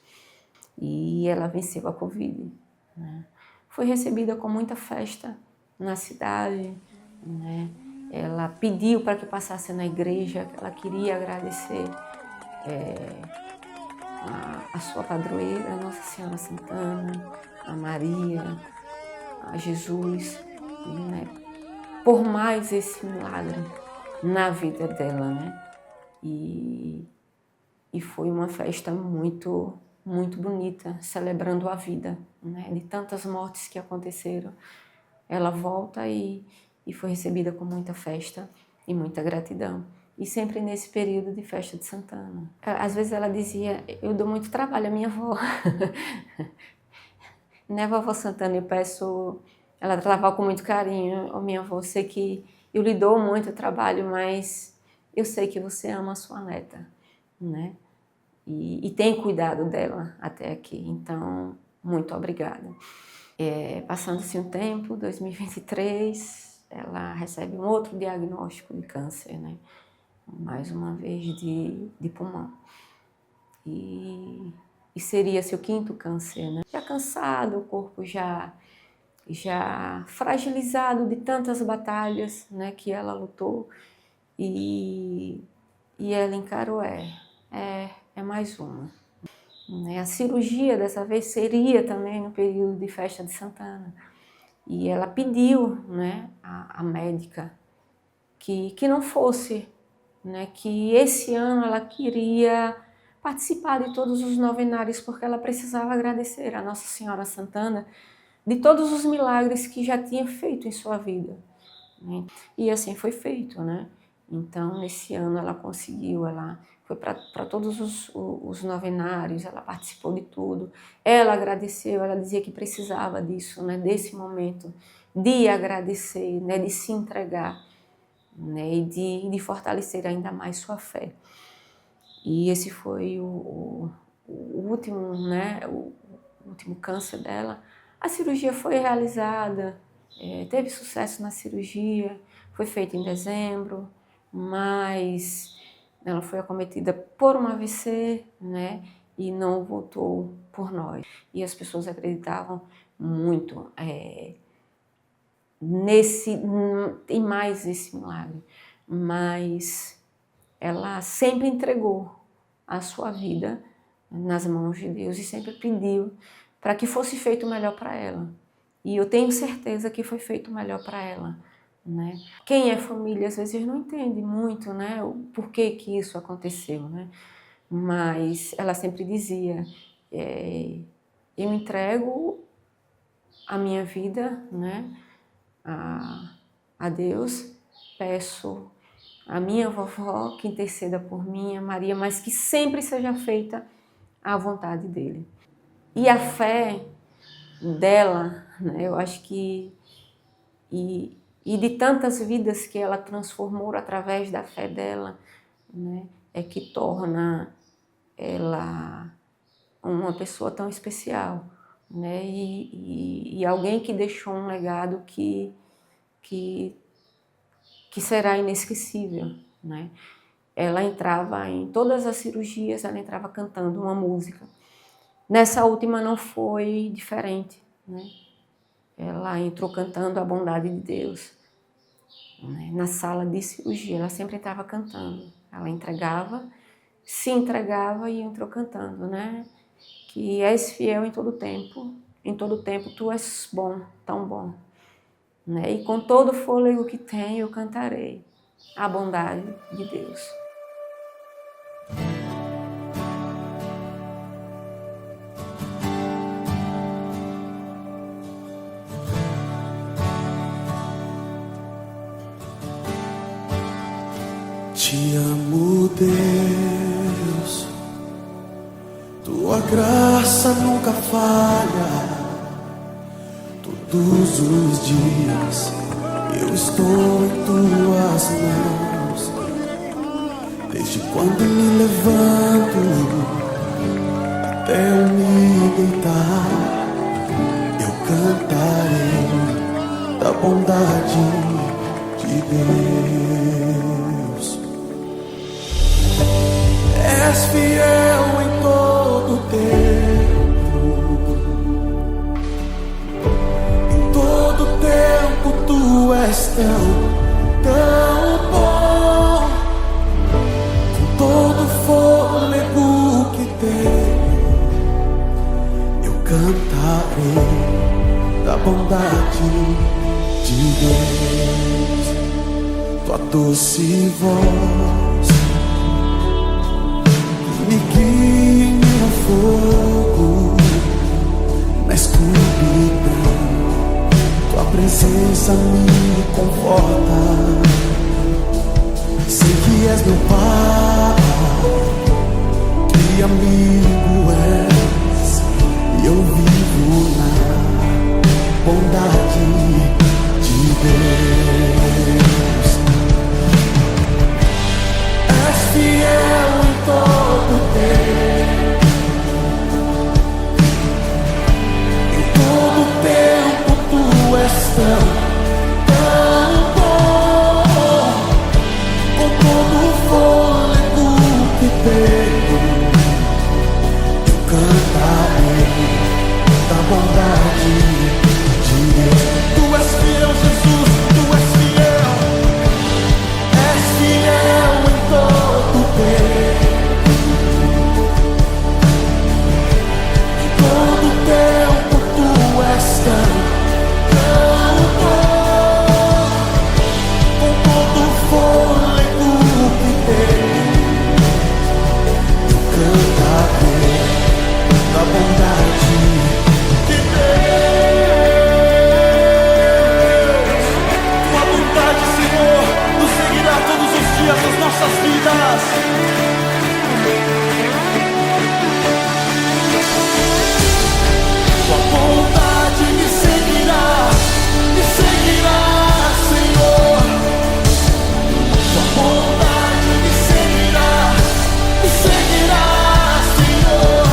E ela venceu a Covid. Né? Foi recebida com muita festa na cidade. Né? Ela pediu para que passasse na igreja, que ela queria agradecer a sua padroeira, a Nossa Senhora Santana, a Maria, a Jesus, né? Por mais esse milagre na vida dela, né? E foi uma festa muito, muito bonita, celebrando a vida, né? De tantas mortes que aconteceram. Ela volta e foi recebida com muita festa e muita gratidão. E sempre nesse período de festa de Santana. Às vezes ela dizia, eu dou muito trabalho à minha avó. Né, vovó Santana, eu peço... Ela tratava com muito carinho. Oh, minha avó, eu sei que eu lhe dou muito trabalho, mas eu sei que você ama a sua neta, né? E tem cuidado dela até aqui. Então, muito obrigada. Passando-se um tempo, 2023, ela recebe um outro diagnóstico de câncer, né? mais uma vez de pulmão. E seria seu 5º câncer, né? Já cansado, o corpo já fragilizado de tantas batalhas, né, que ela lutou, e ela encarou, é mais uma. A cirurgia dessa vez seria também no período de festa de Santana, e ela pediu, né, a médica que não fosse, né, que esse ano ela queria participar de todos os novenários, porque ela precisava agradecer a Nossa Senhora Santana de todos os milagres que já tinha feito em sua vida, né? E assim foi feito, né? Então, nesse ano ela conseguiu, ela foi para todos os novenários, ela participou de tudo, ela agradeceu, ela dizia que precisava disso, né? Desse momento de agradecer, né? De se entregar, né? E de fortalecer ainda mais sua fé. E esse foi o último, né? O último câncer dela. A cirurgia foi realizada, teve sucesso na cirurgia, foi feita em dezembro, mas ela foi acometida por um AVC, né, e não voltou por nós. E as pessoas acreditavam muito em mais esse milagre, mas ela sempre entregou a sua vida nas mãos de Deus e sempre pediu para que fosse feito o melhor para ela. E eu tenho certeza que foi feito o melhor para ela, né? Quem é família às vezes não entende muito, né, o porquê que isso aconteceu, né? Mas ela sempre dizia, eu entrego a minha vida, né, a Deus, peço a minha vovó que interceda por mim, a Maria, mas que sempre seja feita a vontade dele. E a fé dela, né, eu acho que, e de tantas vidas que ela transformou através da fé dela, né, é que torna ela uma pessoa tão especial, né, e alguém que deixou um legado que será inesquecível, né. Ela entrava em todas as cirurgias, ela entrava cantando uma música. Nessa última não foi diferente, né? Ela entrou cantando a bondade de Deus, né? Na sala de cirurgia, ela sempre estava cantando. Ela se entregava e entrou cantando, né? Que és fiel em todo tempo tu és bom, tão bom, né? E com todo o fôlego que tenho eu cantarei a bondade de Deus.
Te amo, Deus, tua graça nunca falha. Todos os dias eu estou em tuas mãos. Desde quando me levanto até eu me deitar, eu cantarei da bondade de Deus. És fiel em todo tempo, em todo tempo tu és tão bom. Com todo fôlego que tenho, eu cantarei da bondade de Deus. Tua doce voz me guia em meu fogo, na escuridão, tua presença me conforta. Sei que és meu Pai, que amigo és, e eu vivo na bondade de Deus. És fiel em todo tempo, em todo tempo tu és tão bom. Com todo o fogo tenho, eu cantarei da bondade de Deus. Tu és fiel, Jesus, tu és fiel em todo tempo. Em todo tempo tu és tão bom. Com todo o fôlego que tenho, eu cantarei da bondade de Deus. Tua bondade, Senhor, nos seguirá todos os dias das nossas vidas. Tua bondade me seguirá, Senhor. Tua bondade me seguirá, Senhor.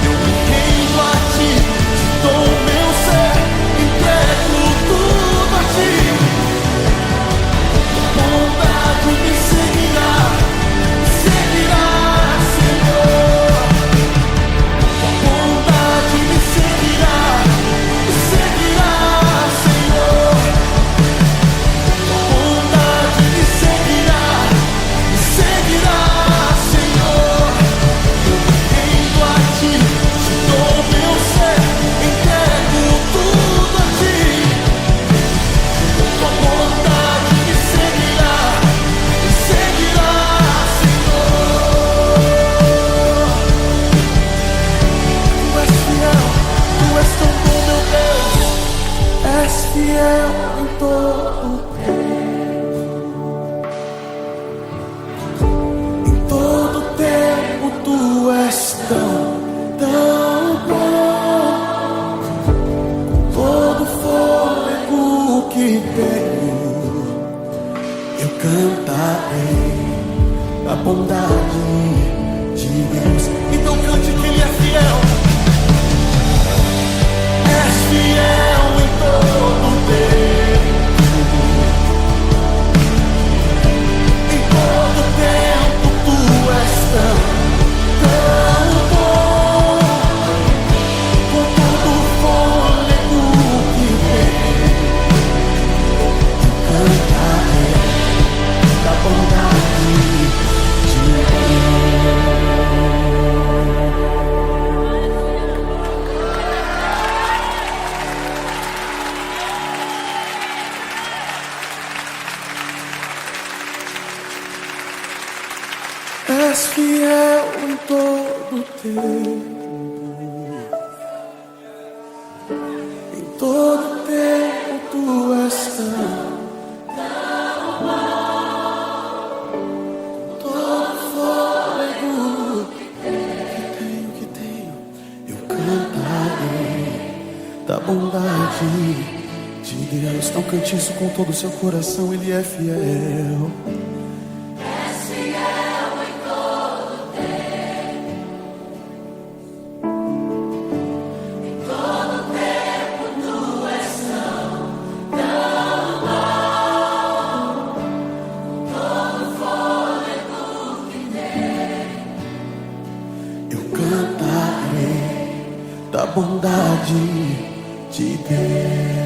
Eu me rendo a ti, te dou o meu ser, entrego tudo a ti. Tua bondade me seguirá, Senhor. Tua bondade me seguirá, Senhor. Tua bondade me seguirá, Senhor. Eu me rendo a ti, te dou o meu ser, entrego tudo a ti. Tua bondade me seguirá, Senhor. Tu és fiel, tu és tão bom, meu Deus. És fiel em todo tempo. Em todo tempo tu és tão bom. Todo fôlego que tenho, eu cantarei a bondade de Deus. Então cante que Ele é fiel. És fiel em todo tempo. Em todo tempo tu és tão bom. Com todo o fôlego que tenho, eu cantarei da bondade de Deus. És fiel em todo tempo. Em todo tempo tu és tão todo fôlego que tenho, eu cantarei da bondade de Deus. Não cante isso com todo o seu coração, Ele é fiel. Eu cantarei da bondade de Deus.